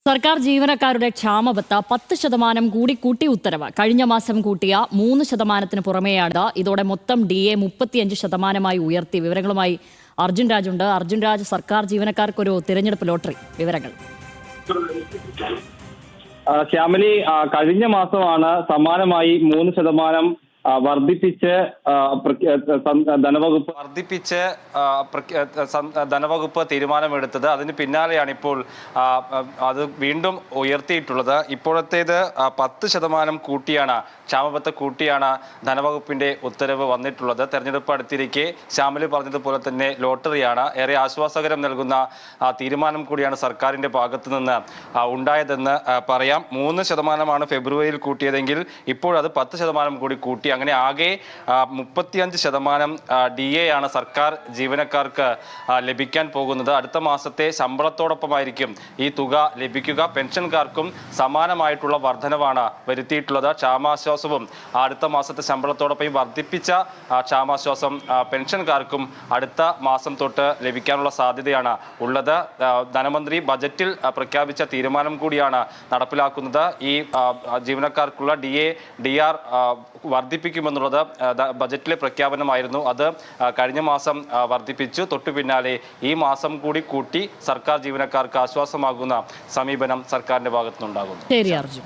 സർക്കാർ ജീവനക്കാരുടെ ക്ഷാമബത്ത 10% കൂടി കൂട്ടി ഉത്തരവ്. കഴിഞ്ഞ മാസം കൂട്ടിയ 3% പുറമെയാണ് ഇതോടെ മൊത്തം DA 35% ഉയർത്തി. വിവരങ്ങളുമായി അർജുൻ രാജ് ഉണ്ട്. അർജുൻ രാജ്, സർക്കാർ ജീവനക്കാർക്കൊരു തിരഞ്ഞെടുപ്പ് ലോട്ടറി, വിവരങ്ങൾ. ശ്യാമലി, കഴിഞ്ഞ മാസമാണ് സമാനമായി 3% വർദ്ധിപ്പിച്ച് ധനവകുപ്പ് തീരുമാനമെടുത്തത്. അതിന് പിന്നാലെയാണ് ഇപ്പോൾ അത് വീണ്ടും ഉയർത്തിയിട്ടുള്ളത്. ഇപ്പോഴത്തേത് 10% കൂട്ടിയാണ്, ക്ഷാമബത്ത കൂട്ടിയാണ് ധനവകുപ്പിന്റെ ഉത്തരവ് വന്നിട്ടുള്ളത്. തെരഞ്ഞെടുപ്പ് അടുത്തിരിക്കെ ശ്യാമലി പറഞ്ഞതുപോലെ തന്നെ ലോട്ടറിയാണ്. ഏറെ ആശ്വാസകരം നൽകുന്ന തീരുമാനം കൂടിയാണ് സർക്കാരിന്റെ ഭാഗത്തു നിന്ന് ഉണ്ടായതെന്ന് പറയാം. 3% ഫെബ്രുവരിയിൽ കൂട്ടിയതെങ്കിൽ ഇപ്പോഴത് 10% കൂടി കൂട്ടി. അങ്ങനെ ആകെ 35% DA ആണ് സർക്കാർ ജീവനക്കാർക്ക് ലഭിക്കാൻ പോകുന്നത്. അടുത്ത മാസത്തെ ശമ്പളത്തോടൊപ്പമായിരിക്കും ഈ തുക ലഭിക്കുക. പെൻഷൻകാർക്കും സമാനമായിട്ടുള്ള വർധനവാണ് വരുത്തിയിട്ടുള്ളത്. ക്ഷാമാശ്വാസവും അടുത്ത മാസത്തെ ശമ്പളത്തോടൊപ്പം വർദ്ധിപ്പിച്ച ക്ഷാമാശ്വാസം പെൻഷൻകാർക്കും അടുത്ത മാസം തൊട്ട് ലഭിക്കാനുള്ള സാധ്യതയാണ് ഉള്ളത്. ധനമന്ത്രി ബജറ്റിൽ പ്രഖ്യാപിച്ച തീരുമാനം കൂടിയാണ് നടപ്പിലാക്കുന്നത്. ഈ ജീവനക്കാർക്കുള്ള DA DR വർദ്ധിപ്പിക്കുമെന്നുള്ളത് ബജറ്റിലെ പ്രഖ്യാപനമായിരുന്നു. അത് കഴിഞ്ഞ മാസം വർദ്ധിപ്പിച്ചു. തൊട്ടു പിന്നാലെ ഈ മാസം കൂടി കൂട്ടി സർക്കാർ ജീവനക്കാർക്ക് ആശ്വാസമാകുന്ന സമീപനം സർക്കാരിന്റെ ഭാഗത്തുനിന്നുണ്ടാകുന്നു. ശരി അർജുൻ.